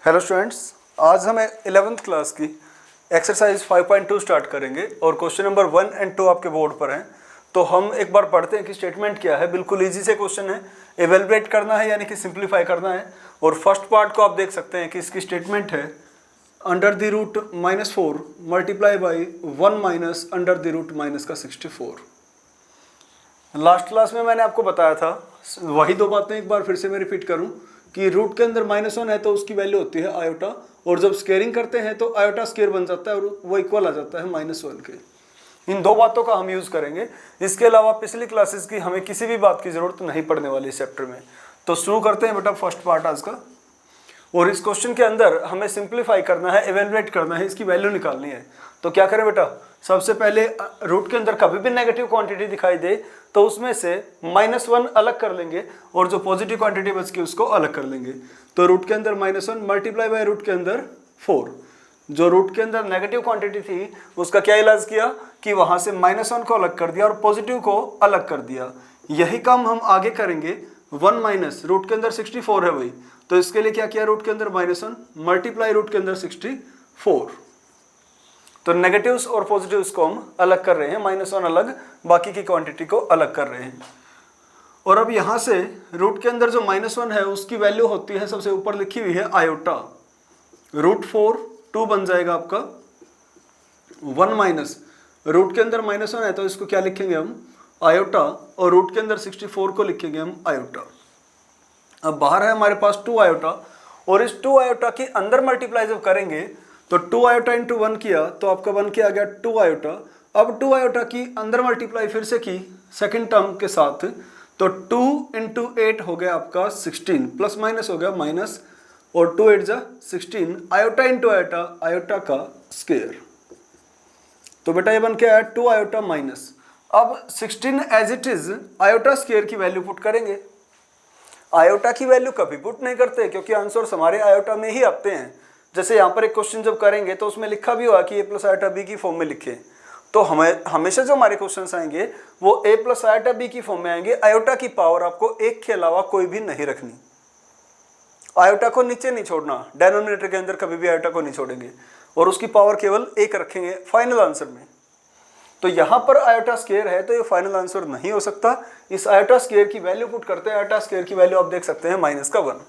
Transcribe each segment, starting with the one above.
Hello students, आज हम 11th class की एक्सरसाइज 5.2 स्टार्ट करेंगे और क्वेश्चन नंबर 1 और 2 आपके बोर्ड पर हैं। तो हम एक बार पढ़ते हैं कि स्टेटमेंट क्या है। बिल्कुल इजी से क्वेश्चन है, एवेलुएट करना है यानी कि सिंप्लीफाई करना है। और फर्स्ट पार्ट को आप देख सकते हैं कि इसकी स्टेटमेंट है under the root -4 multiply by 1 minus under the root minus का 64। लास्ट क्लास में मैंने आपको बताया था, वही दो बातें एक बार फिर से मैं रिपीट करूं कि रूट के अंदर -1 है तो उसकी वैल्यू होती है आयोटा, और जब स्केयरिंग करते हैं तो आयोटा स्केयर बन जाता है और वो इक्वल आ जाता है -1 के। इन दो बातों का हम यूज़ करेंगे। इसके अलावा पिछली क्लासेस की हमें किसी भी बात की ज़रूरत नहीं पड़ने वाली इस चैप्टर में। तो शुरू करते हैं बेटा फर्स्ट पार्ट आज का। और इस क्वेश्चन के अंदर हमें सिंप्लीफाई करना है, एवेलुएट करना है, इसकी वैल्यू निकालनी है। तो क्या करें बेटा, सबसे पहले रूट के अंदर कभी भी नेगेटिव क्वांटिटी दिखाई दे तो उसमें से -1 अलग कर लेंगे और जो पॉजिटिव क्वांटिटी बच के उसको अलग कर लेंगे। तो रूट के अंदर -1 मल्टीप्लाई बाय रूट के अंदर 4। जो रूट के अंदर नेगेटिव क्वांटिटी थी उसका क्या इलाज किया कि वहां से -1 को अलग कर दिया और पॉजिटिव को अलग कर दिया। यही काम हम आगे करेंगे। 1 माइनस रूट के अंदर 64 है भाई, तो इसके लिए क्या किया, रूट के अंदर -1 मल्टीप्लाई रूट के अंदर 64। तो नेगेटिव्स और पॉजिटिव्स को हम अलग कर रहे हैं, -1 अलग, बाकी की क्वांटिटी को अलग कर रहे हैं। और अब यहाँ से रूट के अंदर जो -1 है उसकी वैल्यू होती है, सबसे ऊपर लिखी हुई है आयोटा। √4 2 बन जाएगा आपका 1 माइनस रूट के अंदर -1 है तो इसको क्या लिखेंगे हम, आयोटा, और रूट के अंदर 64 को लिखेंगे हम आयोटा। अब बाहर है हमारे पास 2 आयोटा, और इस 2 आयोटा के अंदर मल्टीप्लाई जब करेंगे तो 2 आयोटा इंटू 1 किया तो आपका बन के आ गया 2 आयोटा। अब 2 आयोटा की अंदर मल्टीप्लाई फिर से की सेकंड टर्म के साथ, तो 2 इंटू 8 हो गया आपका 16, प्लस माइनस हो गया माइनस, और 2 8 जा 16, आयोटा इंटू आयोटा, आयोटा का स्क्वायर। तो बेटा ये बन के आया 2 आयोटा माइनस। अब 16 as it is iota square की वैल्यू पुट करेंगे। आयोटा की वैल्यू कभी पुट नहीं करते क्योंकि आंसर्स हमारे आयोटा में ही आते हैं। जैसे यहाँ पर एक क्वेश्चन जब करेंगे तो उसमें लिखा भी हुआ कि a प्लस आयोटा b की फॉर्म में लिखें। तो हमें हमेशा जो हमारे क्वेश्चंस आएंगे वो a प्लस आयोटा b की फॉर्म में आएंगे। आयोटा की पावर आपको 1 के अलावा कोई भी नहीं रखनी। आयोटा को नीचे नहीं छोड़ना, डिनोमिनेटर के अंदर कभी भी आयोटा को नहीं छोड़ेंगे, और उसकी पावर केवल 1 रखेंगे फाइनल आंसर में। तो यहाँ पर आयोटा स्क्वायर है तो ये फाइनल आंसर नहीं हो सकता। इस आयोटा स्क्वायर की वैल्यू पुट करते हैं। आयोटा स्क्वायर की वैल्यू आप देख सकते हैं -1।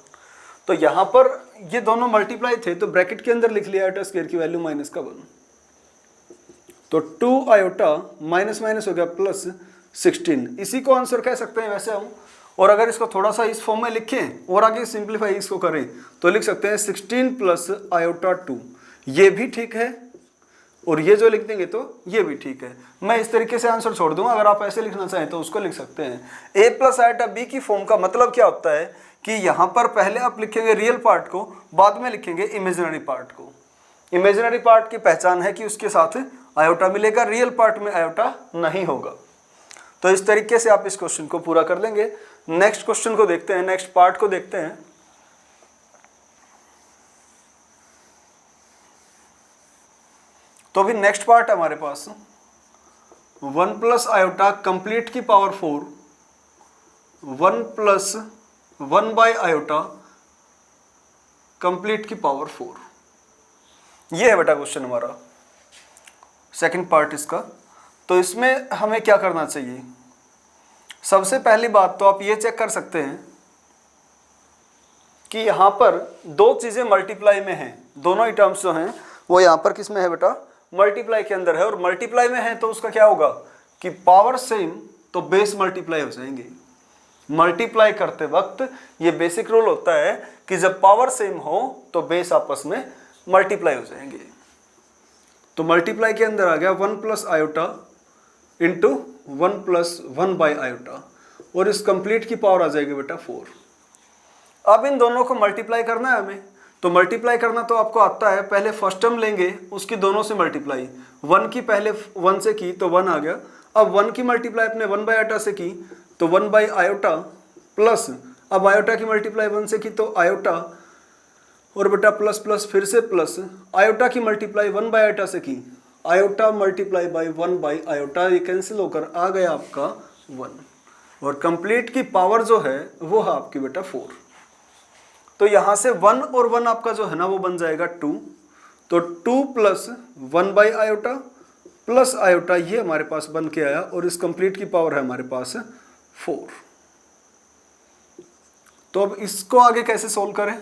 तो यहाँ पर ये दोनों मल्टीप्लाई थे तो ब्रैकेट के अंदर लिख लिया आयोटा स्क्वायर की वैल्यू -1। तो 2 आयोटा माइनस माइनस हो गया प्लस 16। इसी को आंसर कह सकते हैं वैसे हम। और अगर इसको थोड़ा सा इस फॉर्म में लिखें और आगे सिंप्लीफाई इसको करें तो लिख सकते हैं 16 प्लस आयोटा 2। ये भी ठीक है, और ये जो लिख देंगे तो ये भी ठीक है। मैं इस तरीके से आंसर छोड़ दूंगा, अगर आप ऐसे लिखना चाहें तो उसको लिख सकते हैं। a प्लस आयोटा b की फॉर्म का मतलब क्या होता है कि यहाँ पर पहले आप लिखेंगे रियल पार्ट को, बाद में लिखेंगे इमेजिनरी पार्ट को। इमेजिनरी पार्ट की पहचान है कि उसके साथ आयोटा मिलेगा, रियल पार्ट में आयोटा नहीं होगा। तो इस तरीके से आप इस क्वेश्चन को पूरा कर लेंगे। नेक्स्ट क्वेश्चन को देखते हैं, नेक्स्ट पार्ट को देखते हैं। तो अभी नेक्स्ट पार्ट हमारे पास 1 प्लस आयोटा कंप्लीट की power 4, 1 plus 1 by iota complete की पावर 4। ये है बेटा क्वेश्चन हमारा, सेकंड पार्ट इसका। तो इसमें हमें क्या करना चाहिए, सबसे पहली बात तो आप ये चेक कर सकते हैं कि यहाँ पर 2 चीजें मल्टीप्लाई में हैं। दोनों ही टर्म्स जो हैं वो यहाँ पर किस में है बेटा, मल्टीप्लाई के अंदर है। और मल्टीप्लाई में है तो उसका क्या होगा कि पावर सेम तो बेस मल्टीप्लाई हो जाएंगे। मल्टीप्लाई करते वक्त ये बेसिक रूल होता है कि जब पावर सेम हो तो बेस आपस में मल्टीप्लाई हो जाएंगे। तो मल्टीप्लाई के अंदर आ गया 1 plus iota into 1 plus 1 by iota, और इस कंप्लीट की पावर आ जाएगी बेटा 4। अब इन दोनों को मल्टीप्लाई करना है हमें। तो मल्टीप्लाई करना तो आपको आता है, पहले फर्स्ट टर्म लेंगे उसकी दोनों से मल्टीप्लाई। 1 की पहले 1 से की तो 1 आ गया। अब 1 की मल्टीप्लाई अपने 1 बाई आयोटा से की तो 1 बाई आयोटा, प्लस अब आयोटा की मल्टीप्लाई 1 से की तो आयोटा, और बेटा प्लस प्लस फिर से प्लस, आयोटा की मल्टीप्लाई 1 बाई आयोटा से की, iota multiply by 1 by iota, ये कैंसिल होकर आ गया आपका 1, और कंप्लीट की पावर जो है वो है आपकी बेटा 4। तो यहाँ से 1 और 1 आपका जो है ना वो बन जाएगा 2, तो 2 plus 1 by iota plus iota, ये हमारे पास बन के आया, और इस कंप्लीट की पावर है हमारे पास 4। तो अब इसको आगे कैसे सोल्व करें,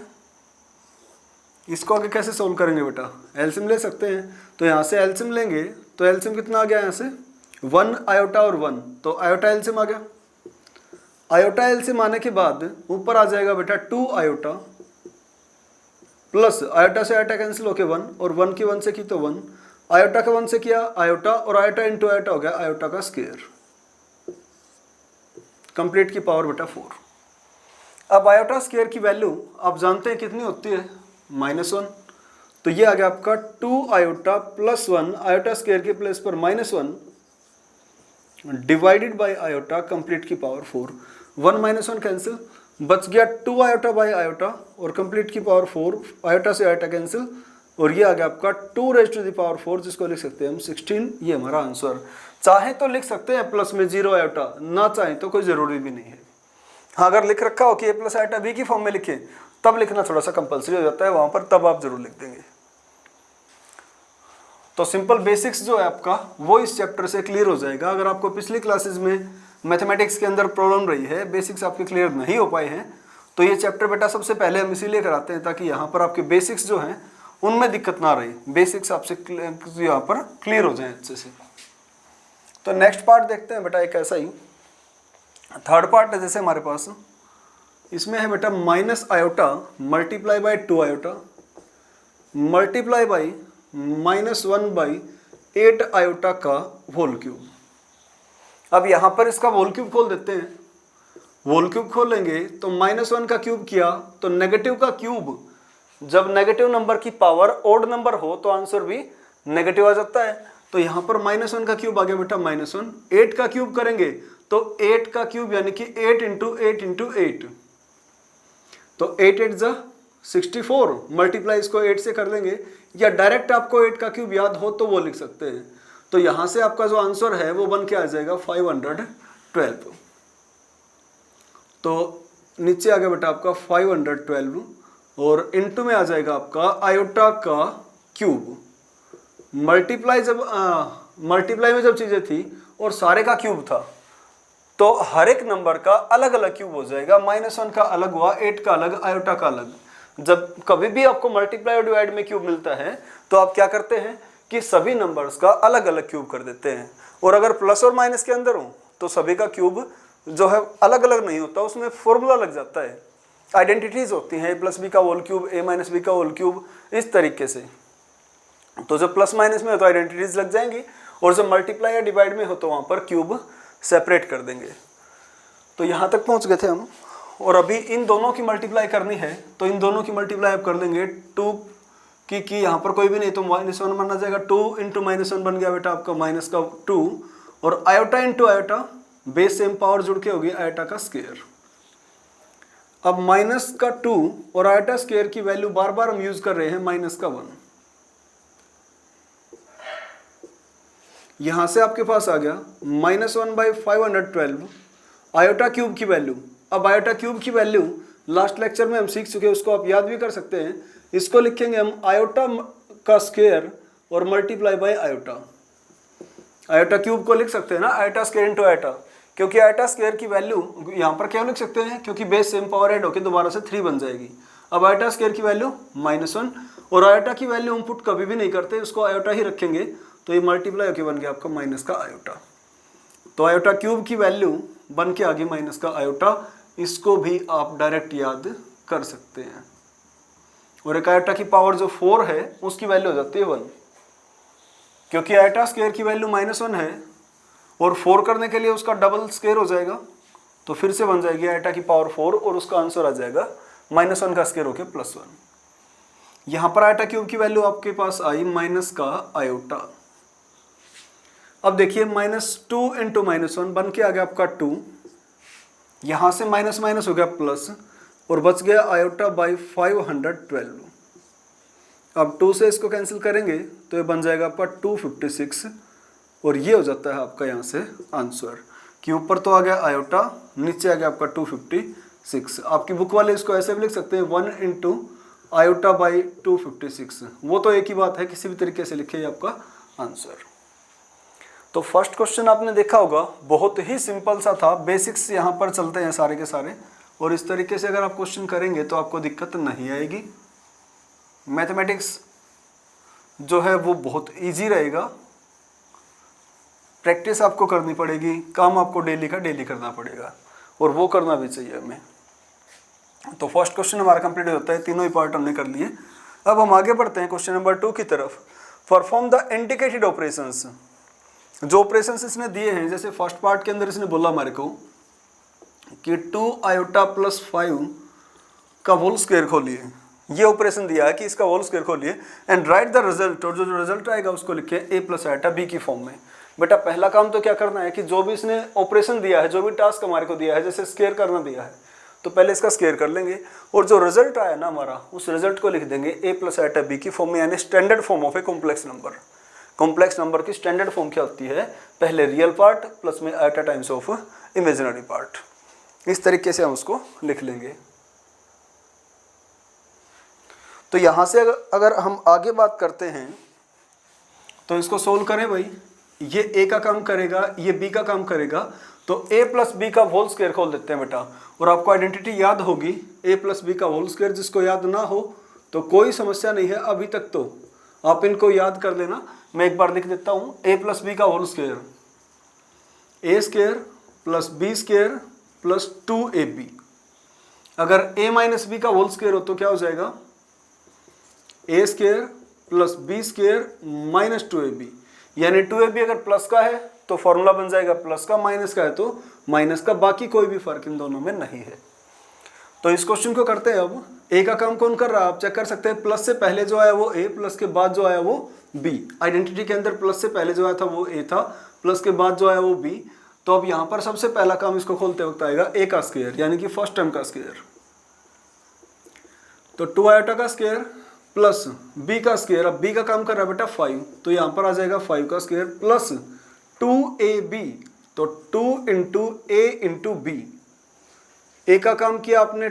इसको आगे कैसे सोल्व करेंगे बेटा, एलसीएम ले सकते हैं। तो यहाँ से एलसीएम लेंगे, तो एलसीएम कितना आ गया यहाँ से 1 आयोटा और 1, तो आयोटा एलसीएम आ गया। आयोटा एलसीएम आने के बाद ऊपर आ जाएगा बेटा 2 आयोटा प्लस आयोटा से आयोटा कैंसिल होके 1, और 1 की 1 से की तो 1, आयोटा का 1 से किया आयोटा, और आयोटा इंटू आयोटा हो गया आयोटा का स्क्वायर, कंप्लीट की पावर बेटा 4। अब आयोटा स्क्वायर की वैल्यू आप जानते हैं कितनी होती है, -1, तो ये आ गया आपका 2 आयोटा प्लस 1 आयोटा स्क्वायर के प्लेस पर -1 डिवाइडेड बाय आयोटा, कंप्लीट की पावर 4। 1 - 1 कैंसिल, बच गया 2 आयोटा बाय आयोटा, और कंप्लीट की पावर 4, आयोटा से आयोटा कैंसिल, और ये आ गया आपका 2 रेज़ टू द पावर 4, जिसको लिख सकते हैं हम 16। ये हमारा आंसर। चाहे तो लिख सकते हैं प्लस में 0 आयोटा, ना चाहे तो कोई ज़रूरी भी नहीं है। हाँ, अगर लिख रखा हो कि ए प्लस आयोटा बी की फॉर्म में लिखे, तब लिखना थोड़ा सा कंपलसरी हो जाता है वहाँ पर, तब आप जरूर लिख देंगे। तो सिंपल बेसिक्स जो है आपका वो इस चैप्टर से क्लियर हो जाएगा। अगर आपको पिछली क्लासेस में मैथमेटिक्स के अंदर प्रॉब्लम रही है, बेसिक्स आपके क्लियर नहीं हो पाए हैं, तो ये चैप्टर बेटा सबसे पहले हम इसीलिए कराते हैं ताकि यहाँ पर आपके बेसिक्स जो हैं उनमें दिक्कत ना रही, बेसिक्स आपसे यहाँ पर क्लियर हो जाए अच्छे से। तो नेक्स्ट पार्ट देखते हैं बेटा, एक ऐसा ही थर्ड पार्ट है जैसे हमारे पास, इसमें है बेटा minus iota multiply by 2 iota multiply by -1/8 iota का होल क्यूब। अब यहाँ पर इसका होल क्यूब खोल देते हैं। होल क्यूब खोलेंगे तो -1 का क्यूब किया तो नेगेटिव का क्यूब, जब नेगेटिव नंबर की पावर ओड नंबर हो तो आंसर भी नेगेटिव आ जाता है। तो यहाँ पर -1 का क्यूब आ गया बेटा -1। 8 का क्यूब करेंगे तो 8 का क्यूब यानी कि 8 × 8 × 8, तो 8 8 जा 64, मल्टीप्लाई इसको 8 से कर लेंगे, या डायरेक्ट आपको 8 का क्यूब याद हो तो वो लिख सकते हैं। तो यहाँ से आपका जो आंसर है वो बन के आ जाएगा 512। तो नीचे आ गया बेटा आपका 512, और इनटू में आ जाएगा आपका आयोटा का क्यूब। मल्टीप्लाई में जब चीज़ें थी और सारे का क्यूब था, तो हर एक नंबर का अलग अलग क्यूब हो जाएगा। -1 का अलग हुआ, 8 का अलग, आयोटा का अलग। जब कभी भी आपको मल्टीप्लाई और डिवाइड में क्यूब मिलता है तो आप क्या करते हैं कि सभी नंबर्स का अलग अलग क्यूब कर देते हैं। और अगर प्लस और माइनस के अंदर हो तो सभी का क्यूब जो है अलग अलग नहीं होता, उसमें फॉर्मूला लग जाता है, आइडेंटिटीज होती हैं, a+b का होल क्यूब, a - b का होल क्यूब, इस तरीके से। तो जब प्लस माइनस में हो तो आइडेंटिटीज लग जाएंगी, और जब मल्टीप्लाई या डिवाइड में हो तो वहाँ पर क्यूब सेपरेट कर देंगे। तो यहाँ तक पहुँच गए थे हम, और अभी इन दोनों की मल्टीप्लाई करनी है, तो इन दोनों की मल्टीप्लाई आप कर लेंगे 2 की यहाँ पर कोई भी नहीं तो -1 बन जाएगा। 2 × -1 बन गया बेटा आपका -2, और iota into iota, base same power जुड़ के होगी आयोटा का स्क्वायर। अब -2 और आयोटा स्क्वायर की वैल्यू बार बार हम यूज कर रहे हैं -1। यहां से आपके पास आ गया -1/512 आयोटा क्यूब की वैल्यू। अब आयोटा क्यूब की वैल्यू लास्ट लेक्चर में हम सीख चुके हैं, उसको आप याद भी कर सकते हैं। इसको लिखेंगे हम आयोटा का स्क्वायर और multiply by iota. Iota cube को लिख सकते हैं ना आयोटा स्क्वायर इंटू आयोटा, क्योंकि आयोटा स्क्वायर की वैल्यू यहाँ पर क्यों लिख सकते हैं, क्योंकि बेस सेम पावर ऐड होकर दोबारा से 3 बन जाएगी। अब आयोटा स्क्वायर की वैल्यू -1, और आयोटा की वैल्यू हम पुट कभी भी नहीं करते, उसको आयोटा ही रखेंगे, तो ये मल्टीप्लाई होकर बन गया आपका माइनस का आयोटा। तो आयोटा क्यूब की वैल्यू बन के आ गई माइनस का आयोटा। इसको भी आप डायरेक्ट याद कर सकते हैं। और एक आयोटा की पावर जो 4 है उसकी वैल्यू हो जाती है 1, क्योंकि आयोटा स्क्वायर की वैल्यू -1 है, और 4 करने के लिए उसका डबल स्क्वायर हो जाएगा, तो फिर से बन जाएगी आयोटा की पावर 4, और उसका आंसर आ जाएगा -1 का स्क्वायर होकर +1। यहाँ पर आयोटा क्यूब की वैल्यू आपके पास आई माइनस का आयोटा। अब देखिए -2 × -1 बन के आ गया आपका 2, यहाँ से माइनस माइनस हो गया प्लस, और बच गया आयोटा बाई 512। अब 2 से इसको कैंसिल करेंगे तो ये बन जाएगा आपका 256, और ये हो जाता है आपका यहाँ से आंसर कि ऊपर तो आ गया आयोटा, नीचे आ गया आपका 6। आपकी बुक वाले इसको ऐसे भी लिख सकते हैं 1 इंटू आयोटा बाई 256। वो तो एक ही बात है, किसी भी तरीके से लिखिए आपका आंसर। तो फर्स्ट क्वेश्चन आपने देखा होगा, बहुत ही सिंपल सा था, बेसिक्स यहाँ पर चलते हैं सारे के सारे, और इस तरीके से अगर आप क्वेश्चन करेंगे तो आपको दिक्कत नहीं आएगी। मैथमेटिक्स जो है वो बहुत इजी रहेगा, प्रैक्टिस आपको करनी पड़ेगी, काम आपको डेली का डेली करना पड़ेगा, और वो करना भी चाहिए हमें। तो फर्स्ट क्वेश्चन हमारा कंप्लीट होता है, तीनों ही पार्ट हमने कर लिए। अब हम आगे बढ़ते हैं क्वेश्चन नंबर 2 की तरफ। Perform the indicated operations. जो ऑपरेशंस इसने दिए हैं, जैसे फर्स्ट पार्ट के अंदर इसने बोला हमारे को कि 2 आयोटा प्लस 5 का होल स्क्वायर खोलिए, ये ऑपरेशन दिया है कि इसका होल स्क्वायर खोलिए एंड राइट द रिजल्ट, और जो रिजल्ट आएगा उसको लिखे a प्लस आयोटा b की फॉर्म में। बेटा पहला काम तो क्या करना है कि जो भी इसने ऑपरेशन दिया है, जो भी टास्क हमारे को दिया है, जैसे स्क्वायर करना दिया है तो पहले इसका स्क्वायर कर लेंगे, और जो रिजल्ट आया ना हमारा, उस रिजल्ट को लिख देंगे a प्लस आयोटा b की फॉर्म में, यानी standard form of a complex number. Complex number की स्टैंडर्ड फॉर्म क्या होती है, पहले रियल पार्ट प्लस में iota times of imaginary part. इस तरीके से हम उसको लिख लेंगे। तो यहाँ से अगर हम आगे बात करते हैं तो इसको सोल्व करें भाई, ये a का काम करेगा, ये b का काम करेगा, तो a प्लस बी का होल स्क्वायर खोल देते हैं बेटा। और आपको आइडेंटिटी याद होगी a प्लस बी का होल स्क्वायर, जिसको याद ना हो तो कोई समस्या नहीं है, अभी तक तो आप इनको याद कर लेना। मैं एक बार लिख देता हूँ, a प्लस बी का whole square, a square plus b square plus 2ab। अगर a माइनस बी का होल स्क्वायर हो तो क्या हो जाएगा, a square plus b square minus 2ab, यानी 2ab अगर प्लस का है तो फॉर्मूला बन जाएगा प्लस का, माइनस का है तो माइनस का, बाकी कोई भी फर्क इन दोनों में नहीं है। तो इस क्वेश्चन को करते हैं। अब a का काम कौन कर रहा है, आप चेक कर सकते हैं, प्लस से पहले जो आया वो a, प्लस के बाद जो आया वो b। आइडेंटिटी के अंदर प्लस से पहले जो आया था वो a था, प्लस के बाद जो आया वो b। तो अब यहाँ पर सबसे पहला काम इसको खोलते वक्त आएगा a का स्क्वायर, यानी कि फर्स्ट टर्म का स्क्वायर। तो 2 आयोटा का स्क्वायर प्लस b का स्क्वायर, अब b का काम कर रहा है बेटा 5, तो यहाँ पर आ जाएगा 5 का स्क्वायर प्लस 2ab, तो 2 into a into b। a का काम किया आपने,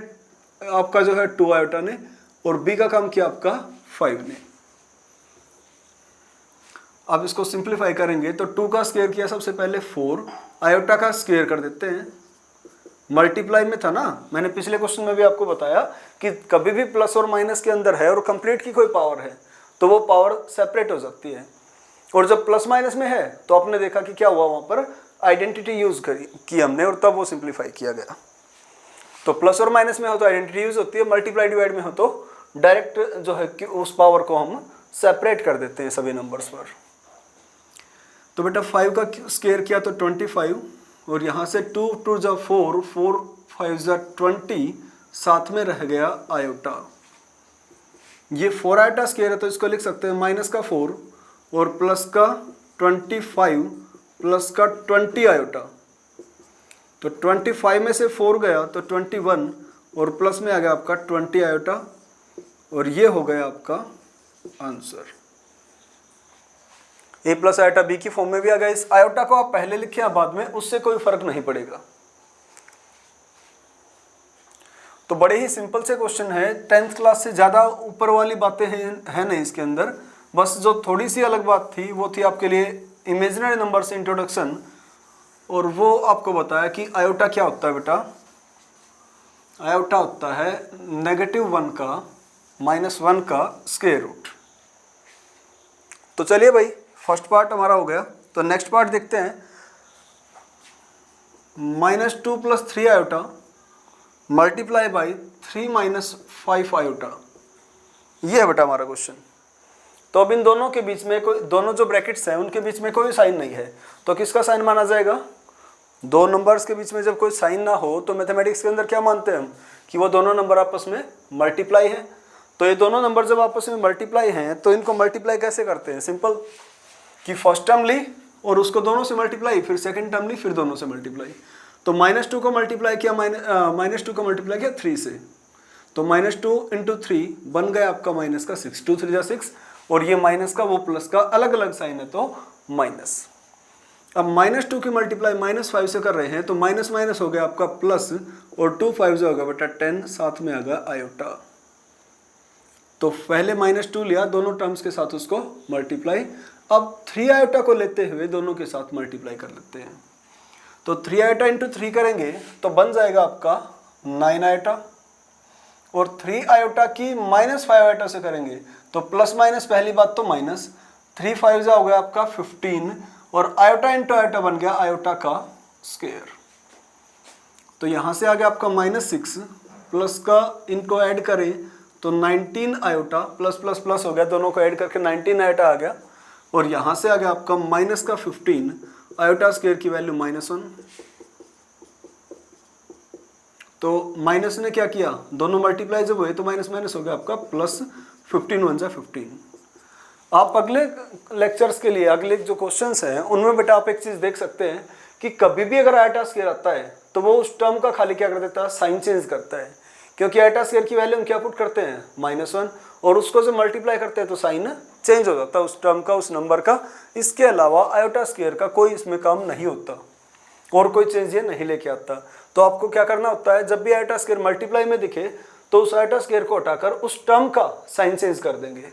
आपका जो है 2 आयोटा ने, और b का काम किया आपका 5 ने। अब इसको सिंप्लीफाई करेंगे तो 2 का स्क्वायर किया सबसे पहले 4, आयोटा का स्क्वायर कर देते हैं, मल्टीप्लाई में था ना, मैंने पिछले क्वेश्चन में भी आपको बताया कि कभी भी प्लस और माइनस के अंदर है और कंप्लीट की कोई पावर है तो वो पावर सेपरेट हो सकती है, और जब प्लस माइनस में है तो आपने देखा कि क्या हुआ, वहाँ पर आइडेंटिटी यूज की हमने, और तब वो सिंप्लीफाई किया गया। तो प्लस और माइनस में हो तो आइडेंटिटी यूज होती है, मल्टीप्लाई डिवाइड में हो तो डायरेक्ट जो है कि उस पावर को हम सेपरेट कर देते हैं सभी नंबर्स पर। तो बेटा 5 का स्क्वायर किया तो 25, और यहाँ से 2 2 जा 4, 4 5 जा 20, साथ में रह गया आयोटा। ये 4 आयोटा स्क्वायर है तो इसको लिख सकते हैं माइनस का 4 और प्लस का 25 प्लस का 20 आयोटा। तो 25 में से 4 गया तो 21, और प्लस में आ गया आपका 20 आयोटा, और ये हो गया आपका answer. a plus iota b की फॉर्म में भी आ गया। इस आयोटा को आप पहले लिखे या बाद में, उससे कोई फर्क नहीं पड़ेगा। तो बड़े ही सिंपल से क्वेश्चन है, 10th क्लास से ज़्यादा ऊपर वाली बातें हैं नहीं इसके अंदर। बस जो थोड़ी सी अलग बात थी वो थी आपके लिए इमेजिनरी नंबर से इंट्रोडक्शन, और वो आपको बताया कि आयोटा क्या होता है बेटा। आयोटा होता है -1 का -1 का स्क्वायर रूट। तो चलिए भाई, फर्स्ट पार्ट हमारा हो गया, तो नेक्स्ट पार्ट देखते हैं। -2 + 3 आयोटा मल्टीप्लाई बाई 3 - 5 आयोटा, ये है बेटा हमारा क्वेश्चन। तो अब इन दोनों के बीच में कोई, दोनों जो ब्रैकेट्स हैं उनके बीच में कोई साइन नहीं है, तो किसका साइन माना जाएगा। दो नंबर्स के बीच में जब कोई साइन ना हो तो मैथमेटिक्स के अंदर क्या मानते हैं हम, कि वो दोनों नंबर आपस में मल्टीप्लाई है। तो ये दोनों नंबर जब आपस में मल्टीप्लाई हैं तो इनको मल्टीप्लाई कैसे करते हैं, सिंपल, कि फर्स्ट टर्म ली और उसको दोनों से मल्टीप्लाई, फिर सेकंड टर्म ली, फिर दोनों से मल्टीप्लाई। तो -2 को मल्टीप्लाई किया, -2 को मल्टीप्लाई किया 3 से, तो -2 × 3 बन गया आपका -6, 2 3 = 6, और ये माइनस का वो प्लस का अलग अलग साइन है तो माइनस। अब -2 की मल्टीप्लाई -5 से कर रहे हैं तो माइनस माइनस हो गया आपका प्लस, और 2 5 होगा बेटा 10, साथ में आ गया आयोटा। तो पहले -2 लिया, दोनों टर्म्स के साथ उसको मल्टीप्लाई। अब 3 आयोटा को लेते हुए दोनों के साथ मल्टीप्लाई कर लेते हैं। तो 3 आयोटा इंटू 3 करेंगे तो बन जाएगा आपका 9 आयोटा, और 3 आयोटा की -5 आयोटा से करेंगे तो प्लस माइनस, पहली बात तो माइनस, 3 5 हो गया आपका 15, और आयोटा इंटू आयोटा बन गया आयोटा का स्क्वायर। तो यहाँ से आ गया आपका -6, प्लस का इनको ऐड करें तो 19 आयोटा, प्लस प्लस प्लस हो गया, दोनों को ऐड करके 19 आयोटा आ गया, और यहाँ से आ गया आपका माइनस का 15, आयोटा स्क्वायर की वैल्यू -1। तो माइनस ने क्या किया, दोनों मल्टीप्लाई जब हुए तो माइनस माइनस हो गया आपका प्लस, 15 1 जा 15। आप अगले लेक्चर्स के लिए, अगले जो क्वेश्चंस हैं उनमें बेटा आप एक चीज देख सकते हैं कि कभी भी अगर आयोटा स्क्वायर आता है तो वो उस टर्म का खाली क्या कर देता है, साइन चेंज करता है, क्योंकि आयोटा स्क्वायर की वैल्यू हम क्या पुट करते हैं, -1, और उसको जब मल्टीप्लाई करते हैं तो साइन चेंज हो जाता है उस टर्म का, उस नंबर का। इसके अलावा आयोटा स्क्वायर का कोई इसमें काम नहीं होता और कोई चेंज ये नहीं लेके आता। तो आपको क्या करना होता है, जब भी आयोटा स्क्वायर मल्टीप्लाई में दिखे तो उस आयोटा स्क्वायर को हटाकर उस टर्म का साइन चेंज कर देंगे।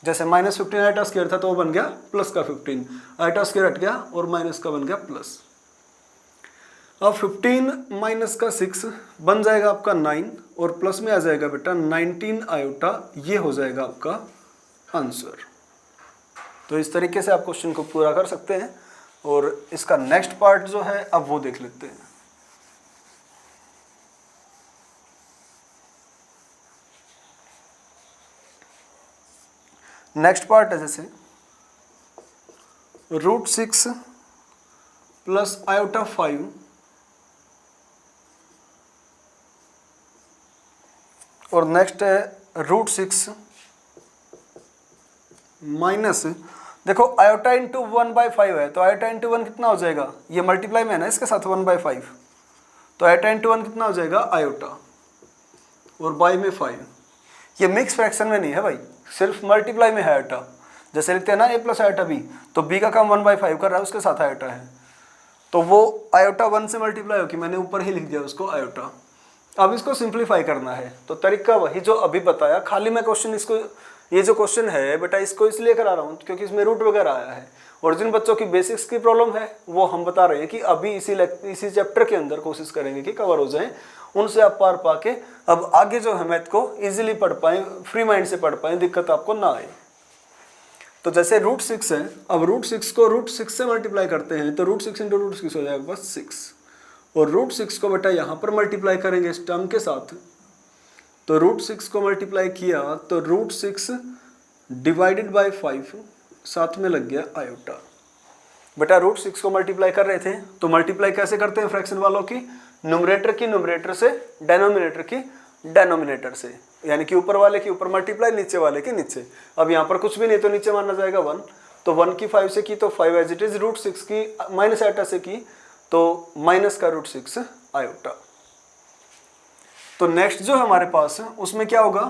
जैसे -15 आयोटा स्क्वायर था तो वो बन गया प्लस का 15, आयोटा स्क्वायर हट गया और माइनस का बन गया प्लस। अब 15 माइनस का 6 बन जाएगा आपका 9, और प्लस में आ जाएगा बेटा 19 आयोटा, ये हो जाएगा आपका आंसर। तो इस तरीके से आप क्वेश्चन को पूरा कर सकते हैं, और इसका नेक्स्ट पार्ट जो है अब वो देख लेते हैं। नेक्स्ट पार्ट है जैसे √6 प्लस आयोटा 5 और नेक्स्ट है √6 माइनस, देखो आयोटा इंटू 1/5 है, तो आयोटा इंटू 1 कितना हो जाएगा, ये मल्टीप्लाई में है ना इसके साथ 1/5, तो आयोटा इंटू 1 कितना हो जाएगा आयोटा, और बाई में 5। ये मिक्स फ्रैक्शन में नहीं है भाई, सिर्फ मल्टीप्लाई में है आयोटा। जैसे लिखते हैं ना a प्लस आयोटा b, तो b का काम 1/5 कर रहा है, उसके साथ आयोटा है, तो वो आयोटा 1 से मल्टीप्लाई हो कि मैंने ऊपर ही लिख दिया उसको आयोटा। अब इसको सिंप्लीफाई करना है, तो तरीका वही जो अभी बताया, खाली मैं क्वेश्चन इसको, ये जो क्वेश्चन है बेटा इसको इसलिए करा रहा हूँ क्योंकि इसमें रूट वगैरह आया है, और जिन बच्चों की बेसिक्स की प्रॉब्लम है वो हम बता रहे हैं कि अभी इसी चैप्टर के अंदर कोशिश करेंगे कि कवर हो जाए, उनसे आप पार पाके अब आगे जो है मैथ को इजीली पढ़ पाएँ, फ्री माइंड से पढ़ पाएँ, दिक्कत आपको ना आए। तो जैसे √6 है, अब √6 को √6 से मल्टीप्लाई करते हैं तो √6 इंटू √6 हो जाएगा बस 6, और √6 को बेटा यहाँ पर मल्टीप्लाई करेंगे इस टर्म के साथ, तो √6 को मल्टीप्लाई किया तो √6 डिवाइडेड बाई 5, साथ में लग गया आयोटा। बेटा √6 को मल्टीप्लाई कर रहे थे तो मल्टीप्लाई कैसे करते हैं फ्रैक्शन वालों की, न्यूमरेटर से, डेनोमिनेटर की डेनोमिनेटर से, यानी कि ऊपर वाले के ऊपर मल्टीप्लाई, नीचे वाले के नीचे। अब यहाँ पर कुछ भी नहीं तो नीचे माना जाएगा 1, तो 1 की 5 से की तो 5 एज इट इज, √6 की माइनस आयोटा से की तो माइनस का √6 आयोटा। तो नेक्स्ट जो हमारे पास है उसमें क्या होगा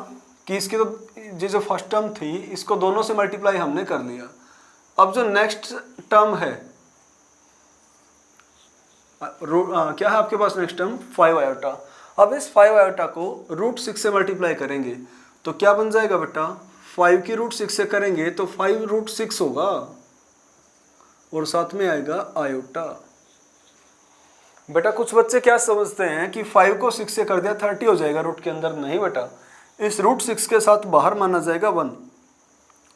कि इसकी तो जो फर्स्ट टर्म थी इसको दोनों से मल्टीप्लाई हमने कर लिया। अब जो नेक्स्ट टर्म है क्या है आपके पास नेक्स्ट टर्म 5 आयोटा। अब इस 5 आयोटा को √6 से मल्टीप्लाई करेंगे तो क्या बन जाएगा बेटा, 5 की √6 से करेंगे तो 5√6 होगा, और साथ में आएगा आयोटा। बेटा कुछ बच्चे क्या समझते हैं कि 5 को 6 से कर दिया 30 हो जाएगा रूट के अंदर, नहीं बेटा, इस √6 के साथ बाहर माना जाएगा 1,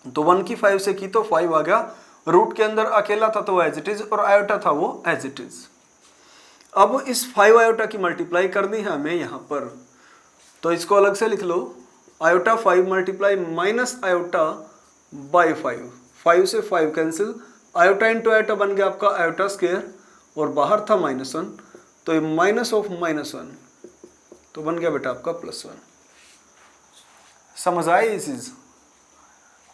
तो 1 की 5 से की तो 5 आ गया, रूट के अंदर अकेला था तो वो एज इट इज, और आयोटा था वो एज इट इज। अब इस 5 आयोटा की मल्टीप्लाई करनी है हमें यहाँ पर, तो इसको अलग से लिख लो, iota 5 multiply minus iota by 5, 5 से 5 कैंसिल, आयोटा इंटू आयोटा बन गया आपका आयोटा स्क्वायर, और बाहर था -1, तो ये माइनस ऑफ -1 तो बन गया बेटा आपका +1। समझ आए ये चीज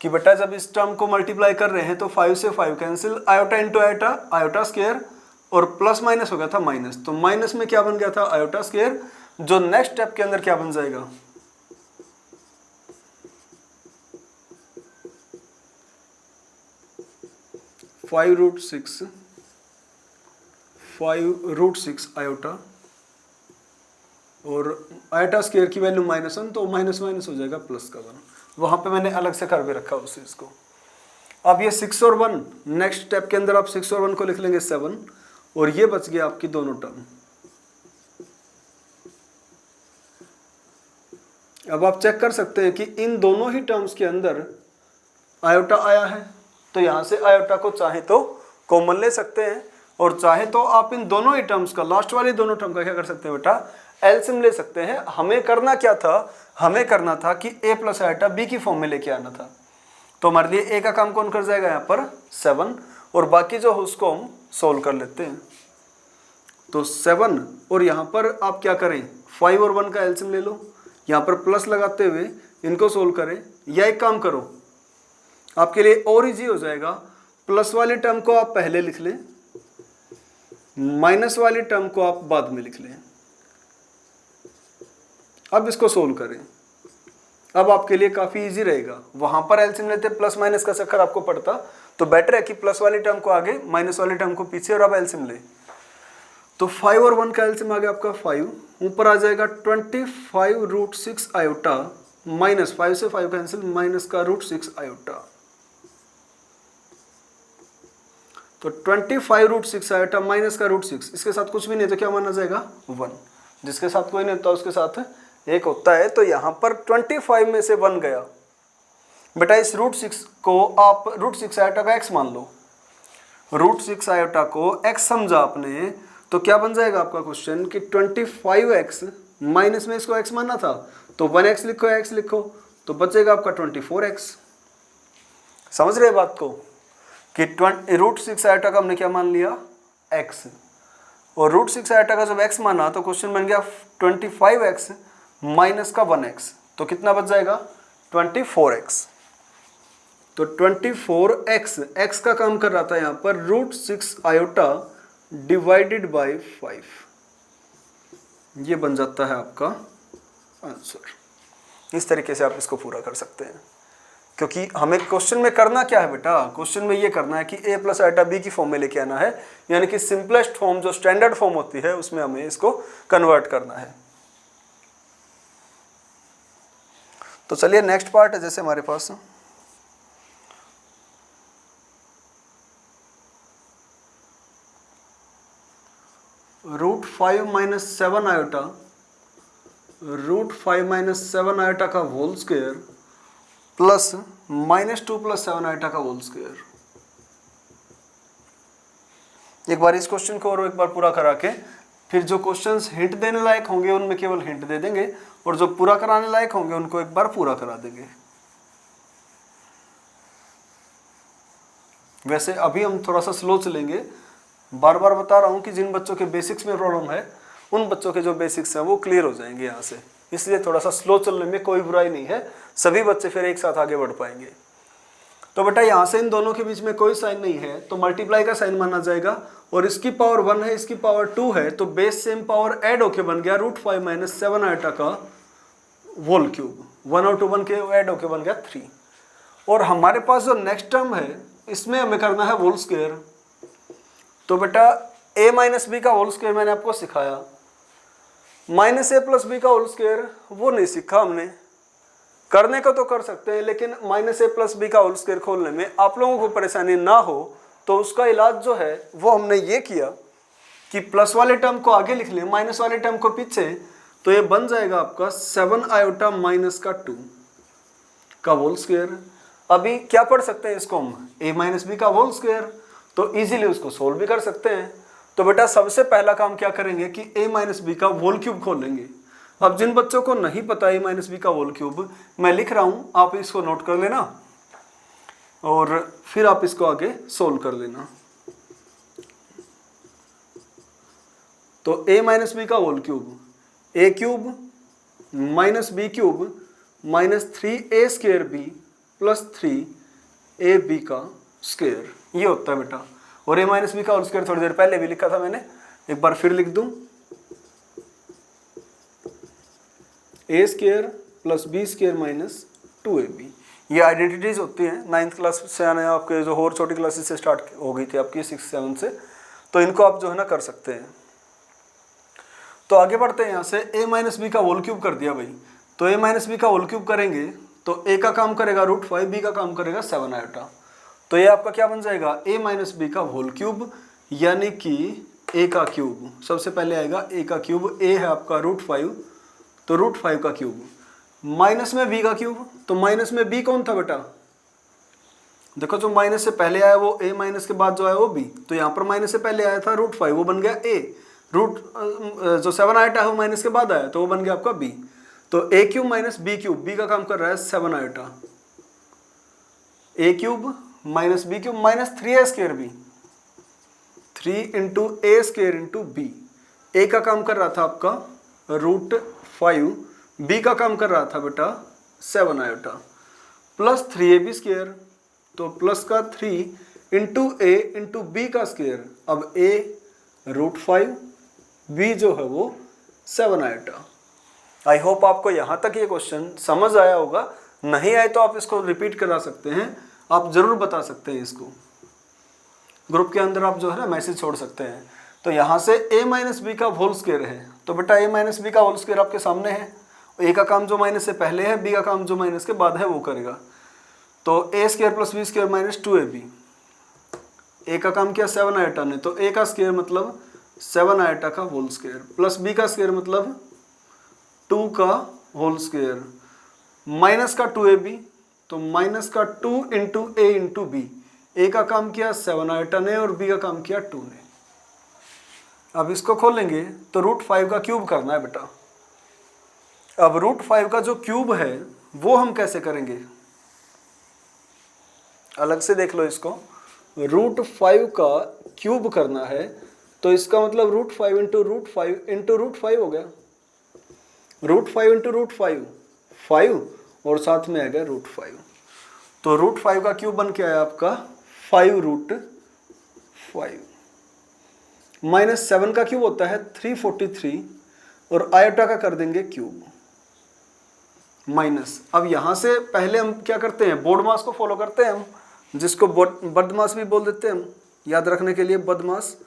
कि बेटा जब इस टर्म को मल्टीप्लाई कर रहे हैं तो 5 से 5 cancel, iota into iota iota square, और प्लस माइनस हो गया था माइनस, तो माइनस में क्या बन गया था आयोटा स्क्वायर, जो नेक्स्ट स्टेप के अंदर क्या बन जाएगा, √6 आयोटा और आयोटा स्क्वायर की वैल्यू -1, तो माइनस माइनस हो जाएगा प्लस का 1। वहाँ पे मैंने अलग से कर भी रखा उस चीज़ को। अब ये 6 और 1, नेक्स्ट स्टेप के अंदर आप 6 और 1 को लिख लेंगे 7, और ये बच गया आपकी दोनों टर्म। अब आप चेक कर सकते हैं कि इन दोनों ही टर्म्स के अंदर आयोटा आया है, तो यहाँ से आयोटा को चाहे तो कॉमन ले सकते हैं, और चाहे तो आप इन दोनों ही टर्म्स का, लास्ट वाली दोनों टर्म का क्या कर सकते हैं बेटा, एलसीएम ले सकते हैं। हमें करना क्या था, हमें करना था कि a प्लस आयोटा b की फॉर्म में लेके आना था। तो हमारे लिए a का काम कौन कर जाएगा यहाँ पर 7, और बाकी जो है उसको हम सोल्व कर लेते हैं। तो 7 और यहाँ पर आप क्या करें, 5 और 1 का एलसीएम ले लो, यहाँ पर प्लस लगाते हुए इनको सोल्व करें, या एक काम करो आपके लिए और इजी हो जाएगा, प्लस वाली टर्म को आप पहले लिख लें, माइनस वाली टर्म को आप बाद में लिख लें। अब इसको सोल्व करें, अब आपके लिए काफी इजी रहेगा। वहां पर एलसीएम लेते प्लस माइनस का चक्कर आपको पड़ता, तो बेटर है कि प्लस वाली टर्म को आगे, माइनस वाली टर्म को पीछे, और अब एलसीएम ले। तो 5 और 1 का एलसीएम आ गया आपका 5, ऊपर आ जाएगा 25√6 आयोटा, माइनस 5 से 5 कैंसिल, माइनस का √6 आयोटा। तो 25√6 आयोटा माइनस का √6, इसके साथ कुछ भी नहीं तो क्या माना जाएगा 1, जिसके साथ कोई नहीं होता उसके साथ 1 होता है। तो यहाँ पर 25 में से 1 गया बेटा, इस √6 को आप √6 आयोटा का x मान लो, √6 आयोटा को x समझा आपने, तो क्या बन जाएगा आपका क्वेश्चन कि 25x माइनस में इसको x माना था, तो 1x लिखो या x लिखो, तो बचेगा आपका 24x। समझ रहे बात को कि √6 आयोटा का हमने क्या मान लिया x, और √6 आयोटा का जब x माना तो क्वेश्चन बन गया 25x माइनस का 1x, तो कितना बच जाएगा 24x। तो 24x, x का काम कर रहा था यहाँ पर √6 आयोटा डिवाइडेड बाय 5, ये बन जाता है आपका आंसर। इस तरीके से आप इसको पूरा कर सकते हैं, क्योंकि हमें क्वेश्चन में करना क्या है बेटा, क्वेश्चन में ये करना है कि a प्लस आयोटा b की फॉर्म में लेके आना है, यानी कि सिंपलेस्ट फॉर्म जो स्टैंडर्ड फॉर्म होती है उसमें हमें इसको कन्वर्ट करना है। तो चलिए नेक्स्ट पार्ट है, जैसे हमारे पास √5 - 7 आयोटा, √5 - 7 आयोटा का होल स्क्वायर प्लस -2 + 7 आयोटा का होल स्क्वायर। एक बार इस क्वेश्चन को और एक बार पूरा करा के, फिर जो क्वेश्चंस हिंट देने लायक होंगे उनमें केवल हिंट दे देंगे, और जो पूरा कराने लायक होंगे उनको एक बार पूरा करा देंगे। वैसे अभी हम थोड़ा सा स्लो चलेंगे, बार बार बता रहा हूँ कि जिन बच्चों के बेसिक्स में प्रॉब्लम है उन बच्चों के जो बेसिक्स हैं वो क्लियर हो जाएंगे यहाँ से, इसलिए थोड़ा सा स्लो चलने में कोई बुराई नहीं है, सभी बच्चे फिर एक साथ आगे बढ़ पाएंगे। तो बेटा यहाँ से इन दोनों के बीच में कोई साइन नहीं है, तो मल्टीप्लाई का साइन माना जाएगा, और इसकी पावर 1 है, इसकी पावर 2 है, तो बेस सेम पावर ऐड होके बन गया √5 - 7 आयोटा का होल क्यूब, 1 और 2 बन के ऐड होके बन गया 3। और हमारे पास जो नेक्स्ट टर्म है इसमें हमें करना है होल स्क्वायर। तो बेटा a - b का होल स्क्वायर मैंने आपको सिखाया, -a + b का होल स्क्वायर वो नहीं सीखा हमने, करने को तो कर सकते हैं, लेकिन -a + b का होल स्क्वायर खोलने में आप लोगों को परेशानी ना हो तो उसका इलाज जो है वो हमने ये किया कि प्लस वाले टर्म को आगे लिख लें, माइनस वाले टर्म को पीछे, तो ये बन जाएगा आपका 7 आयोटा माइनस का 2 का होल स्क्वायर। अभी क्या पढ़ सकते हैं इसको हम, a - b का होल स्क्वायर, तो इजीली उसको सोल्व भी कर सकते हैं। तो बेटा सबसे पहला काम क्या करेंगे कि a - b का होल क्यूब खोलेंगे। अब जिन बच्चों को नहीं पता a - b का होल क्यूब, मैं लिख रहा हूं, आप इसको नोट कर लेना और फिर आप इसको आगे सोल्व कर लेना। तो a - b का whole cube, a cube - b cube -3a² b + 3ab का स्क्वायर, ये होता है बेटा। और a - b का होल स्क्वायर थोड़ी देर पहले भी लिखा था मैंने, एक बार फिर लिख दूं, a² + b² - 2ab। ये आइडेंटिटीज होती हैं 9th क्लास से आने, आपके जो और छोटी क्लासेस से स्टार्ट हो गई थी आपकी 6, 7 से, तो इनको आप जो है ना कर सकते हैं। तो आगे बढ़ते हैं यहाँ से, a माइनस बी का होल क्यूब कर दिया भाई, तो a माइनस बी का होल क्यूब करेंगे तो a का काम करेगा √5, b का काम करेगा 7 आयोटा। तो ये आपका क्या बन जाएगा, a माइनस बी का होल क्यूब यानी कि a का क्यूब। सबसे पहले आएगा a का क्यूब, a है आपका √5 तो √5 का क्यूब, माइनस में b का क्यूब, तो माइनस में b कौन था बेटा, देखो जो माइनस से पहले आया वो a, माइनस के बाद जो आया वो b, तो यहाँ पर माइनस से पहले आया था √5 वो बन गया a, जो 7 आयोटा है वो माइनस के बाद आया तो वो बन गया आपका b। तो a cube minus b cube, b का काम कर रहा है 7 iota, a cube minus b cube minus 3a square b, 3 into a square into b। a का काम कर रहा था आपका √5, b का काम कर रहा था बेटा 7 आयोटा, प्लस 3ab स्क्वायर, तो प्लस का 3 इंटू a इंटू b का स्क्वायर। अब a √5, b जो है वो 7 आयोटा। आई होप आपको यहाँ तक ये क्वेश्चन समझ आया होगा, नहीं आए तो आप इसको रिपीट करा सकते हैं, आप जरूर बता सकते हैं इसको, ग्रुप के अंदर आप जो है ना मैसेज छोड़ सकते हैं। तो यहाँ से a माइनस बी का होल स्क्वायर है, तो बेटा a माइनस बी का होल स्क्वायर आपके सामने है, a का काम जो माइनस से पहले है, b का काम जो माइनस के बाद है वो करेगा। तो a square plus b square minus 2ab, a का काम किया 7 आयोटा ने, तो a का स्क्वायर मतलब 7 आयोटा का होल स्क्वायर, प्लस b का स्क्वायर मतलब 2 का होल स्क्वायर, माइनस का 2ab, तो माइनस का 2 into a into b, a का काम किया 7 आयोटा ने और b का काम किया 2 ने। अब इसको खोलेंगे तो √5 का क्यूब करना है बेटा। अब √5 का जो क्यूब है वो हम कैसे करेंगे, अलग से देख लो इसको, √5 का क्यूब करना है तो इसका मतलब √5 इंटू √5 हो गया, √5 इंटू √5 5 और साथ में आ गया √5, तो √5 का क्यूब बन के आया आपका 5√5, माइनस 7 का क्यूब होता है 343 और आयोटा का कर देंगे क्यूब माइनस। अब यहाँ से पहले हम क्या करते हैं, बोर्ड मास को फॉलो करते हैं हम, जिसको बदमाश भी बोल देते हैं हम, याद रखने के लिए बदमाश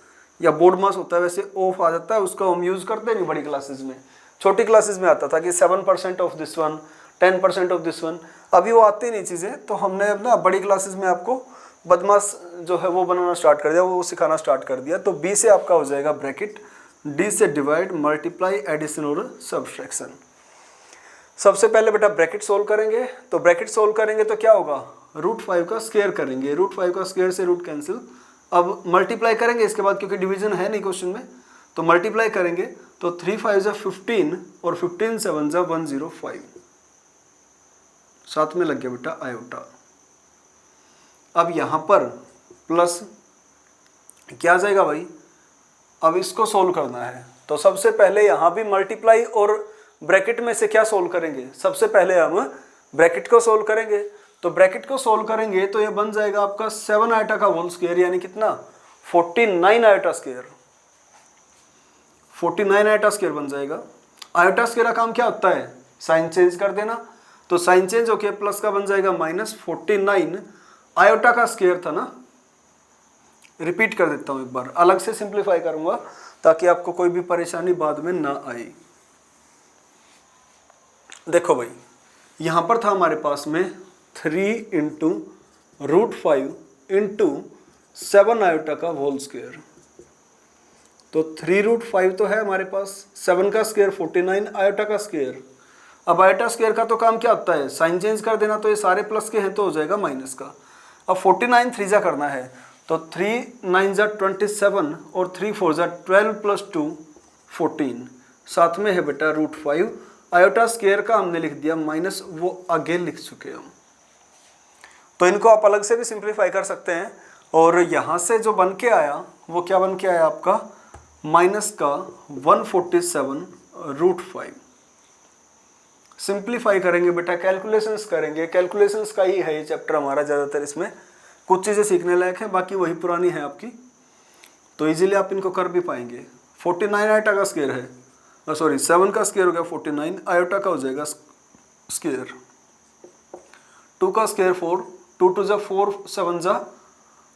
या बोर्ड मास होता है, वैसे ऑफ आ जाता है, उसका हम यूज़ करते नहीं बड़ी क्लासेस में, छोटी क्लासेस में आता था कि 7% of this one, 10% of this one, अभी वो आती नहीं चीज़ें, तो हमने अपना बड़ी क्लासेस में आपको बदमाश जो है वो बनाना स्टार्ट कर दिया, वो सिखाना स्टार्ट कर दिया। तो b से आपका हो जाएगा ब्रैकेट, d से डिवाइड, मल्टीप्लाई, एडिशन और सब्सट्रैक्शन। सबसे पहले बेटा ब्रैकेट सोल्व करेंगे, तो ब्रैकेट सोल्व करेंगे तो क्या होगा, √5 का स्क्वायर करेंगे, √5 का स्क्वायर से रूट कैंसिल। अब मल्टीप्लाई करेंगे इसके बाद, क्योंकि डिवीजन है नहीं क्वेश्चन में, तो मल्टीप्लाई करेंगे तो 3 5 जा 15 और 15 7 जा 105, साथ में लग गया बेटा आयोटा। अब यहाँ पर प्लस क्या आ जाएगा भाई, अब इसको सोल्व करना है, तो सबसे पहले यहाँ भी मल्टीप्लाई और ब्रैकेट में से क्या सोल्व करेंगे, सबसे पहले हम ब्रैकेट को सोल्व करेंगे। तो ब्रैकेट को सोल्व करेंगे तो ये बन जाएगा आपका 7 आयोटा का होल स्क्वायर, यानी कितना 49 आयोटा स्क्वायर, 49 आयोटा स्क्वायर बन जाएगा। आयोटा स्क्वायर का काम क्या होता है, साइन चेंज कर देना, तो साइन चेंज होके प्लस का बन जाएगा माइनस 49 आयोटा का स्क्वायर था ना। रिपीट कर देता हूं एक बार, अलग से सिंप्लीफाई करूंगा ताकि आपको कोई भी परेशानी बाद में ना आए। देखो भाई, यहां पर था हमारे पास में 3 इंटू √5 इंटू 7 आयोटा का होल स्क्वायर, तो 3√5 तो है हमारे पास, 7 का स्क्वायर 49 आयोटा का स्क्वायर। अब आयोटा स्क्वायर का तो काम क्या होता है, साइन चेंज कर देना, तो ये सारे प्लस के हैं तो हो जाएगा माइनस का। अब 49 3 जा करना है, तो 3 9 जा 27 और 3 4 जा 12 प्लस 2 14, साथ में है बेटा √5। आयोटा स्क्वायर का हमने लिख दिया माइनस, वो आगे लिख चुके हम, तो इनको आप अलग से भी सिंप्लीफाई कर सकते हैं। और यहाँ से जो बन के आया वो क्या बन के आया आपका, माइनस का 147√5। सिंप्लीफाई करेंगे बेटा, कैलकुलेशंस करेंगे, कैलकुलेशंस का ही है ये चैप्टर हमारा ज़्यादातर, इसमें कुछ चीज़ें सीखने लायक है, बाकी वही पुरानी है आपकी, तो इजीली आप इनको कर भी पाएंगे। 49 आयोटा का स्क्वायर है, सॉरी 7 का स्क्वायर हो गया 49, आयोटा का हो जाएगा स्क्वायर, 2 का स्क्वायर 4, 2 2 जा 4 7 जा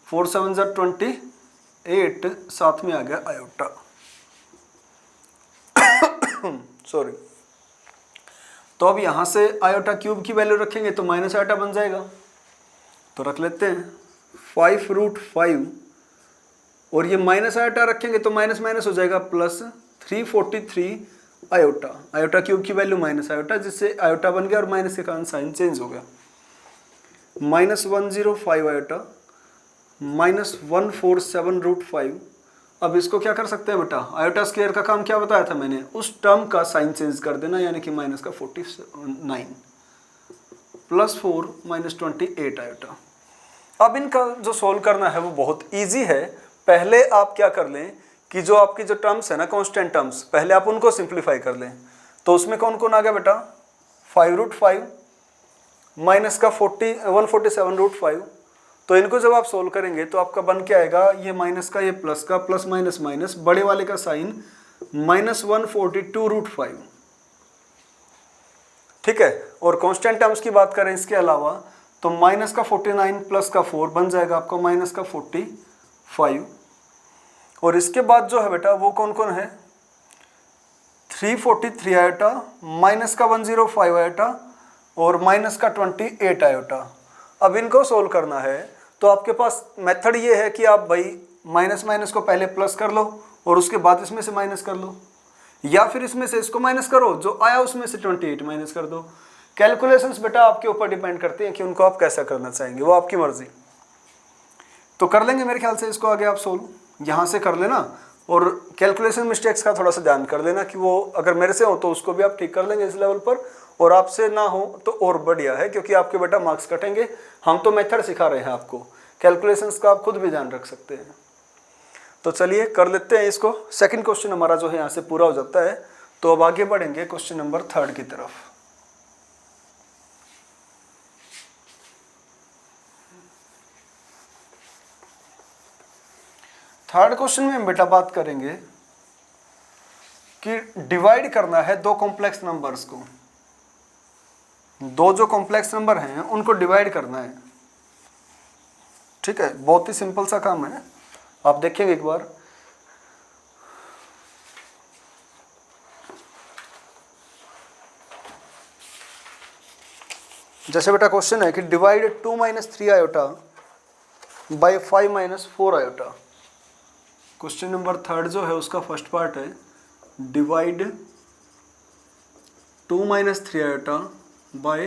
4 7 जा 28, साथ में आ गया आयोटा। सॉरी। तो अब यहाँ से आयोटा क्यूब की वैल्यू रखेंगे तो माइनस आयोटा बन जाएगा, तो रख लेते हैं 5√5 और ये माइनस आयोटा रखेंगे तो माइनस माइनस हो जाएगा प्लस 343 आयोटा। आयोटा क्यूब की वैल्यू माइनस आयोटा, जिससे आयोटा बन गया और माइनस के कारण साइन चेंज हो गया। -105 आयोटा -147√5। अब इसको क्या कर सकते हैं बेटा, आयोटा स्क्वायर का काम क्या बताया था मैंने, उस टर्म का साइन चेंज कर देना, यानी कि माइनस का 49 +4 -28 आयोटा। अब इनका जो सोल्व करना है वो बहुत इजी है। पहले आप क्या कर लें कि जो आपकी जो टर्म्स है ना, कांस्टेंट टर्म्स, पहले आप उनको सिंप्लीफाई कर लें। तो उसमें कौन कौन आ गया बेटा, 5√5 माइनस का 147√5। तो इनको जब आप सोल्व करेंगे तो आपका बन के आएगा ये माइनस का ये प्लस का, प्लस माइनस माइनस, बड़े वाले का साइन -142√5। ठीक है। और कांस्टेंट टर्म्स की बात करें इसके अलावा तो माइनस का 49 प्लस का 4 बन जाएगा आपका माइनस का 45। और इसके बाद जो है बेटा वो कौन कौन है, 343 आयोटा, माइनस का 105 आयोटा और माइनस का 28 आयोटा। अब इनको सोल्व करना है तो आपके पास मेथड ये है कि आप भाई माइनस माइनस को पहले प्लस कर लो और उसके बाद इसमें से माइनस कर लो, या फिर इसमें से इसको माइनस करो, जो आया उसमें से 28 माइनस कर दो। कैलकुलेशंस बेटा आपके ऊपर डिपेंड करते हैं कि उनको आप कैसा करना चाहेंगे, वो आपकी मर्जी। तो कर लेंगे मेरे ख्याल से इसको आगे आप सोल्व, यहाँ से कर लेना और कैलकुलेशन मिस्टेक्स का थोड़ा सा ध्यान कर लेना कि वो अगर मेरे से हो तो उसको भी आप ठीक कर लेंगे इस लेवल पर, और आपसे ना हो तो और बढ़िया है, क्योंकि आपके बेटा मार्क्स कटेंगे। हम तो मेथड सिखा रहे हैं आपको, कैलकुलेशंस का आप खुद भी ध्यान रख सकते हैं। तो चलिए कर लेते हैं इसको। सेकंड क्वेश्चन हमारा जो है यहाँ से पूरा हो जाता है। तो अब आगे बढ़ेंगे क्वेश्चन नंबर 3 की तरफ। थर्ड क्वेश्चन में हम बेटा बात करेंगे कि डिवाइड करना है दो कॉम्प्लेक्स नंबर्स को। दो जो कॉम्प्लेक्स नंबर हैं उनको डिवाइड करना है। ठीक है, बहुत ही सिंपल सा काम है, आप देखेंगे एक बार। जैसे बेटा क्वेश्चन है कि divide 2 - 3 iota by 5 - 4 iota. Question number 3 जो है उसका फर्स्ट पार्ट है डिवाइड 2 - 3 आयोटा बाय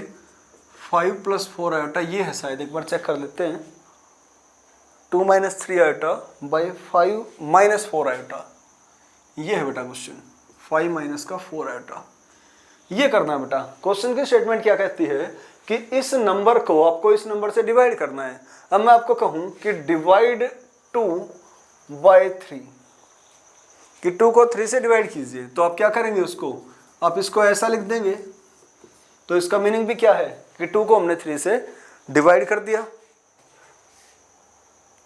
5 + 4 आयोटा। ये है शायद, एक बार चेक कर लेते हैं। 2 - 3 आयोटा बाय 5 - 4 आयोटा, ये है बेटा क्वेश्चन। 5 - का 4 आयोटा, ये करना है बेटा। क्वेश्चन की स्टेटमेंट क्या कहती है कि इस नंबर को आपको इस नंबर से डिवाइड करना है। अब मैं आपको कहूं कि डिवाइड 2 बाय 3, कि 2 को 3 से डिवाइड कीजिए, तो आप क्या करेंगे, उसको आप इसको ऐसा लिख देंगे। तो इसका मीनिंग भी क्या है कि 2 को हमने 3 से डिवाइड कर दिया।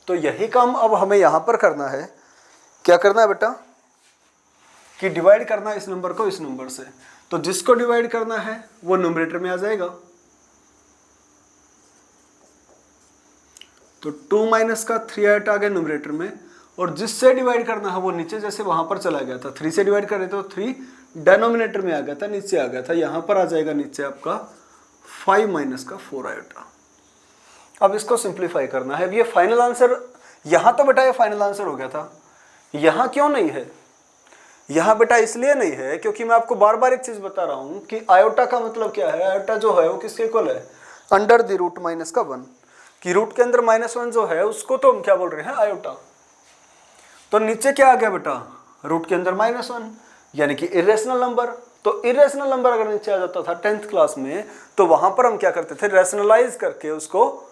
तो यही काम अब हमें यहां पर करना है। क्या करना है बेटा कि डिवाइड करना है इस नंबर को इस नंबर से। तो जिसको डिवाइड करना है वो न्यूमरेटर में आ जाएगा। तो 2 - का 3 आयोटा आ गया न्यूमरेटर में, और जिससे डिवाइड करना है वो नीचे जैसे वहां पर चला गया था, 3 से डिवाइड कर रहे तो 3 डिनोमिनेटर में आ गया था, नीचे आ गया था, यहां पर आ जाएगा नीचे आपका 5 - का 4 आयोटा। अब इसको सिंप्लीफाई करना है। अब ये फाइनल आंसर, यहां तो बेटा ये फाइनल आंसर हो गया था, यहां क्यों नहीं है? यहां बेटा इसलिए नहीं है क्योंकि मैं आपको बार बार एक चीज बता रहा हूं कि आयोटा का मतलब क्या है। आयोटा जो है वो किसके इक्वल है, अंडर द रूट माइनस का 1, कि रूट के अंदर -1 जो है उसको तो हम क्या बोल रहे हैं, आयोटा। तो नीचे क्या आ गया बेटा, रूट के अंदर -1, यानी कि इरेशनल नंबर। तो इरेशनल नंबर अगर नीचे आ जाता था 10th क्लास में, तो वहां पर हम क्या करते थे, रैशनलाइज करके उसको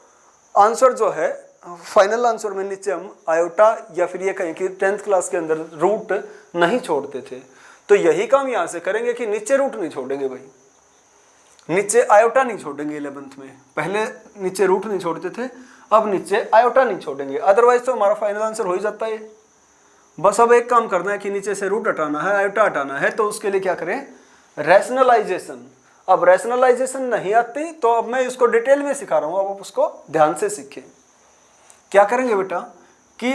आंसर जो है फाइनल आंसर में नीचे हम आयोटा, या फिर ये कहें कि 10th क्लास के अंदर रूट नहीं छोड़ते थे। तो यही काम यहां से करेंगे कि नीचे रूट नहीं छोड़ेंगे भाई, नीचे आयोटा नहीं छोड़ेंगे। 11th में पहले नीचे रूट नहीं छोड़ते थे, अब नीचे आयोटा नहीं छोड़ेंगे। अदरवाइज तो हमारा फाइनल आंसर हो ही जाता है। बस अब एक काम करना है कि नीचे से रूट हटाना है, आयोटा हटाना है। तो उसके लिए क्या करें, रैशनलाइजेशन। अब रैशनलाइजेशन नहीं आती तो अब मैं इसको डिटेल में सिखा रहा हूं, अब आप उसको ध्यान से सीखें। क्या करेंगे बेटा कि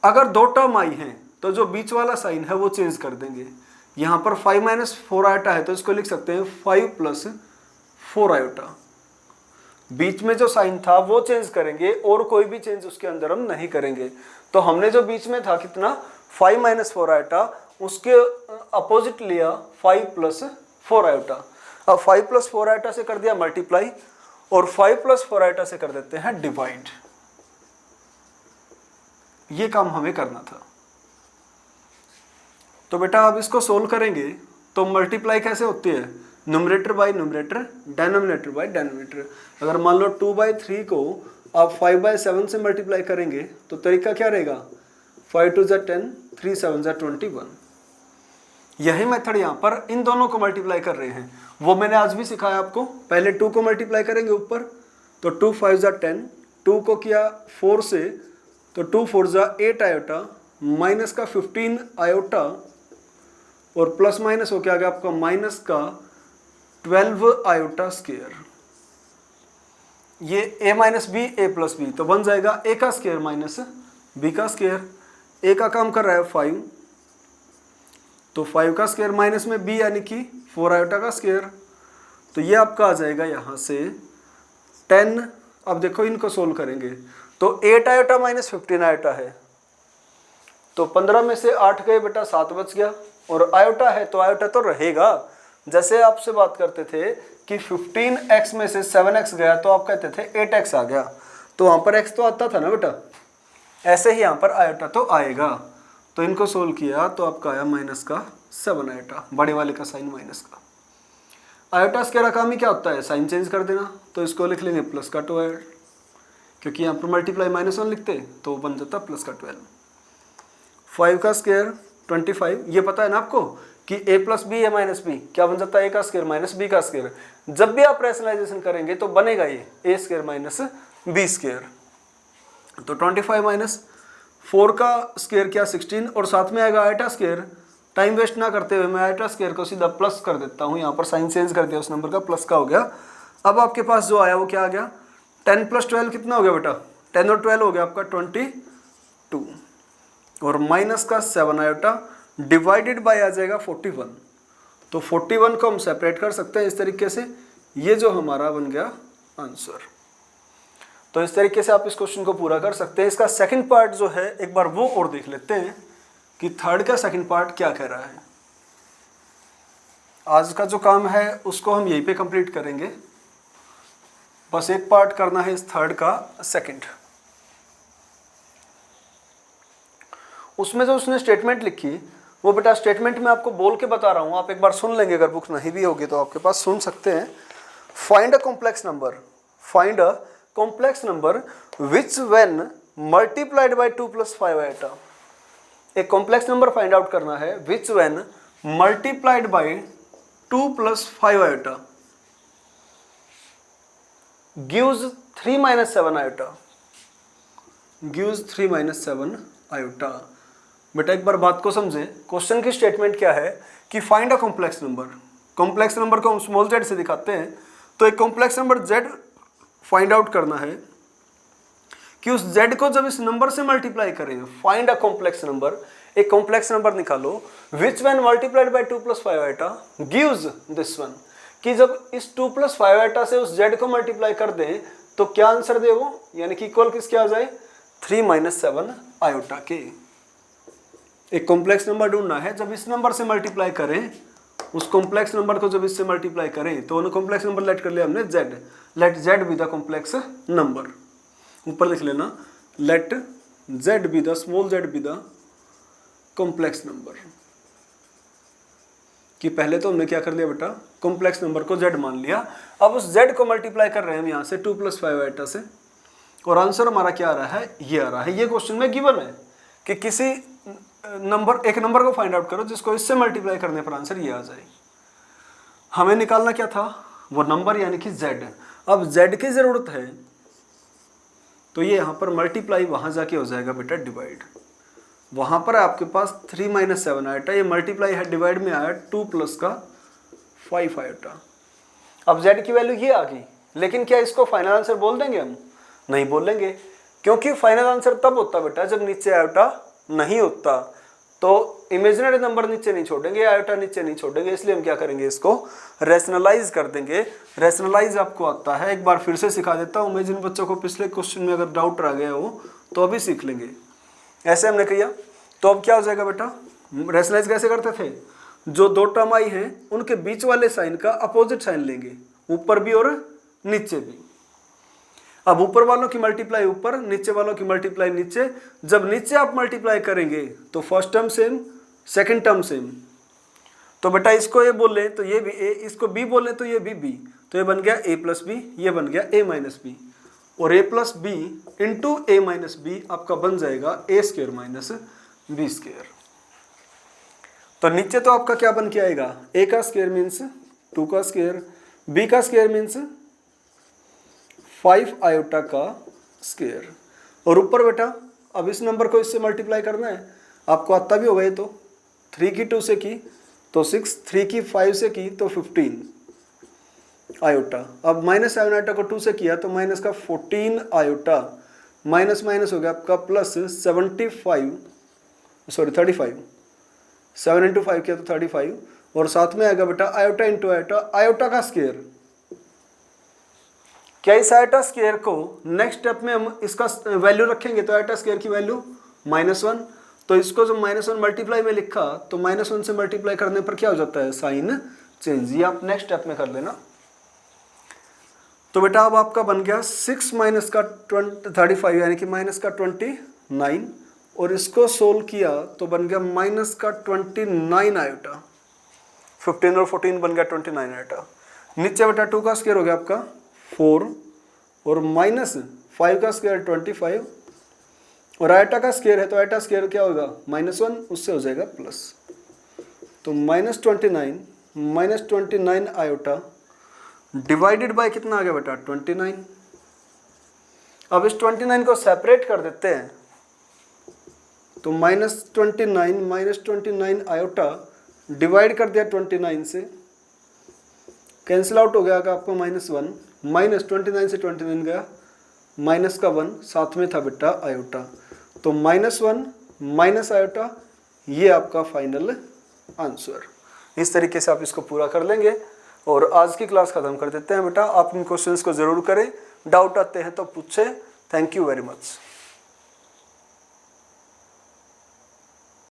अगर 2 टर्म आई हैं तो जो बीच वाला साइन है वो चेंज कर देंगे। यहाँ पर 5 माइनस 4 आयोटा है तो इसको लिख सकते हैं 5 प्लस 4 आयोटा। बीच में जो साइन था वो चेंज करेंगे और कोई भी चेंज उसके अंदर हम नहीं करेंगे। तो हमने जो बीच में था कितना 5 माइनस 4 आयोटा, उसके अपोजिट लिया 5 प्लस 4 आयोटा। अब 5 प्लस 4 आयोटा से कर दिया मल्टीप्लाई और 5 प्लस 4 आयोटा से कर देते हैं डिवाइड। ये काम हमें करना था। तो बेटा अब इसको सोल्व करेंगे तो मल्टीप्लाई कैसे होती है, numerator by numerator, denominator by denominator. अगर मान लो 2/3 को आप 5/7 से मल्टीप्लाई करेंगे तो तरीका क्या रहेगा, 5 2 ज़ा 10, 3 7 ज़ा 21। यही मेथड यहाँ पर इन दोनों को मल्टीप्लाई कर रहे हैं, वो मैंने आज भी सिखाया आपको। पहले 2 को मल्टीप्लाई करेंगे ऊपर तो 2 5 ज़ा 10, 2 को किया 4 से तो 2 4 ज़ा 8 आयोटा, माइनस का 15 आयोटा और प्लस माइनस हो क्या आ गया आपका माइनस का 12 आयोटा स्क्वायर। ये a minus B A plus B तो बन जाएगा a का स्क्वायर माइनस b का स्क्वायर। a का काम कर रहा है 5 तो 5 का स्क्वायर माइनस में b यानी कि 4 आयोटा का स्क्वायर। तो ये आपका आ जाएगा यहाँ से 10। अब देखो इनको सोल्व करेंगे तो 8 आयोटा माइनस 15 आयोटा है तो 15 में से 8 गए बेटा 7 बच गया और आयोटा है तो आयोटा तो रहेगा। जैसे आपसे बात करते थे कि 15x में से 7x गया तो आप कहते थे 8x आ गया, तो वहाँ पर x तो आता था ना बेटा, ऐसे ही यहाँ पर आयोटा तो आएगा। तो इनको सोल्व किया तो आपका आया माइनस का 7 आयोटा, बड़े वाले का साइन माइनस का। आयोटा स्क्वायर का काम ही क्या होता है, साइन चेंज कर देना। तो इसको लिख लेंगे प्लस का 12, क्योंकि यहाँ पर मल्टीप्लाई -1 लिखते तो बन जाता प्लस का 12। 5 का स्क्वायर 25, ये पता है ना आपको कि a plus B A minus B क्या बन जाता है, a का स्क्वायर माइनस b का स्क्वायर। जब भी आप रैशनलाइजेशन करेंगे तो बनेगा ये a square minus b square. तो 25 माइनस 4 का स्क्वायर क्या 16 और साथ में आएगा आयोटा स्क्वायर। टाइम वेस्ट ना करते हुए मैं आयोटा स्क्वायर को सीधा प्लस कर देता हूँ, यहाँ पर साइन चेंज कर दिया उस नंबर का, प्लस का हो गया। अब आपके पास जो आया वो क्या आ गया, 10 प्लस 12 कितना हो गया बेटा, 10 और 12 हो गया आपका 22 और माइनस का 7 आयोटा डिवाइडेड बाय आ जाएगा 41। तो 41 को हम सेपरेट कर सकते हैं इस तरीके से, ये जो हमारा बन गया आंसर। तो इस तरीके से आप इस क्वेश्चन को पूरा कर सकते हैं। इसका सेकंड पार्ट जो है एक बार वो और देख लेते हैं कि थर्ड का सेकंड पार्ट क्या कह रहा है। आज का जो काम है उसको हम यहीं पे कंप्लीट करेंगे, बस एक पार्ट करना है इस थर्ड का सेकंड। उसमें जो उसने स्टेटमेंट लिखी वो बेटा स्टेटमेंट में आपको बोल के बता रहा हूँ, आप एक बार सुन लेंगे, अगर बुक नहीं भी होगी तो आपके पास सुन सकते हैं। Find a complex number, find a complex number which when multiplied by 2 + 5 iota. एक कॉम्प्लेक्स नंबर फाइंड आउट करना है विच when multiplied by 2 + 5 iota gives 3 - 7 iota, gives 3 - 7 iota. बेटा एक बार बात को समझे, क्वेश्चन की स्टेटमेंट क्या है कि find a complex number. Complex number को हम स्मॉल z से दिखाते हैं, तो एक complex number z find out करना है कि उस z को जब इस नंबर से मल्टीप्लाई करें। फाइंड अ कॉम्प्लेक्स नंबर, एक कॉम्प्लेक्स नंबर निकालो विच when multiplied by 2 + 5 iota gives this one, कि जब इस 2 + 5 आयोटा से उस z को मल्टीप्लाई कर दें तो क्या आंसर दे वो, यानी कि इक्वल किसके आ जाए 3 - 7 आयोटा के। एक कॉम्प्लेक्स नंबर ढूंढना है, जब इस नंबर से मल्टीप्लाई करें उस कॉम्प्लेक्स नंबर को जब इससे मल्टीप्लाई करें तो कॉम्प्लेक्स नंबर लेट कर लिया हमने z, let z be the complex number. ऊपर लिख लेना let z be the small z be the complex number, कि पहले तो हमने क्या कर लिया बेटा कॉम्प्लेक्स नंबर को z मान लिया। अब उस z को मल्टीप्लाई कर रहे हैं हम यहाँ से 2 + 5 आयोटा से, और आंसर हमारा क्या आ रहा है, ये आ रहा है। ये क्वेश्चन में गिवन है कि किसी नंबर, एक नंबर को फाइंड आउट करो जिसको इससे मल्टीप्लाई करने पर आंसर ये आ जाए। हमें निकालना क्या था, वो नंबर यानी कि z। अब z की जरूरत है तो ये यहाँ पर मल्टीप्लाई वहाँ जाके हो जाएगा बेटा डिवाइड। वहाँ पर आपके पास 3 - 7 आयोटा, ये मल्टीप्लाई है, डिवाइड में आया 2 + का 5 आयोटा। अब z की वैल्यू ये आ गई, लेकिन क्या इसको फाइनल आंसर बोल देंगे हम, नहीं बोलेंगे, क्योंकि फाइनल आंसर तब होता बेटा जब नीचे आयोटा नहीं होता। तो इमेजिनरी नंबर नीचे नहीं छोड़ेंगे, आयोटा नीचे नहीं छोड़ेंगे, इसलिए हम क्या करेंगे, इसको रैशनलाइज कर देंगे। रैशनलाइज आपको आता है, एक बार फिर से सिखा देता हूँ मैं, जिन बच्चों को पिछले क्वेश्चन में अगर डाउट रह गया हो तो अभी सीख लेंगे। ऐसे हमने किया, तो अब क्या हो जाएगा बेटा, रैशनलाइज कैसे करते थे, जो दो टर्म आई हैं उनके बीच वाले साइन का अपोजिट साइन लेंगे, ऊपर भी और नीचे भी। अब ऊपर वालों की मल्टीप्लाई ऊपर, नीचे वालों की मल्टीप्लाई नीचे। जब नीचे आप मल्टीप्लाई करेंगे तो first term same, second term same. तो बेटा इसको ए बोले तो ये भी ए, इसको बी बोले तो ये भी बी, तो ये बन गया ए प्लस बी, ये बन गया ए माइनस बी, और ए प्लस बी इंटू ए माइनस बी आपका बन जाएगा ए स्क्वायर माइनस बी स्क्वायर। तो नीचे तो आपका क्या बन के आएगा, ए का स्क्वायर मीन्स 2 का स्क्वायर, बी का स्क्वायर मीन्स 5 आयोटा का स्क्वायर, और ऊपर बेटा अब इस नंबर को इससे मल्टीप्लाई करना है, आपको आता भी होगा ये तो, 3 की 2 से की तो 6, 3 की 5 से की तो 15 आयोटा। अब माइनस 7 आयोटा को 2 से किया तो माइनस का 14 आयोटा, माइनस माइनस हो गया आपका प्लस 35, 7 इंटू 5 किया तो 35, और साथ में आएगा बेटा आयोटा इंटू आयोटा, आयोटा का स्क्वायर। क्या इस आयोटा स्क्वायर को नेक्स्ट स्टेप में हम इसका वैल्यू रखेंगे, तो आयोटा स्क्वायर की वैल्यू -1, तो इसको जब -1 मल्टीप्लाई में लिखा तो -1 से मल्टीप्लाई करने पर क्या हो जाता है, साइन चेंज। ये आप नेक्स्ट स्टेप में कर लेना। तो बेटा अब आपका बन गया 6 माइनस का 35 यानी कि माइनस का 29, और इसको सोल्व किया तो बन गया माइनस का 29 आयोटा, 15 और 14 बन गया 29 आयोटा। नीचे बेटा 2 का स्क्वायर हो गया आपका 4, और माइनस 5 का स्क्वायर 25, और आयोटा का स्क्वायर है तो आयोटा स्क्वायर क्या होगा, -1, उससे हो जाएगा प्लस। तो -29 आयोटा डिवाइडेड बाय कितना आ गया बेटा, 29। अब इस 29 को सेपरेट कर देते हैं, तो -29 आयोटा डिवाइड कर दिया 29 से, कैंसिल आउट हो गया आपको -1, -29 से 29 गया, माइनस का 1, साथ में था बेटा आयोटा, तो -1 माइनस आयोटा, ये आपका फाइनल आंसर। इस तरीके से आप इसको पूरा कर लेंगे और आज की क्लास खत्म कर देते हैं बेटा। आप इन क्वेश्चंस को ज़रूर करें, डाउट आते हैं तो पूछें। Thank you very much.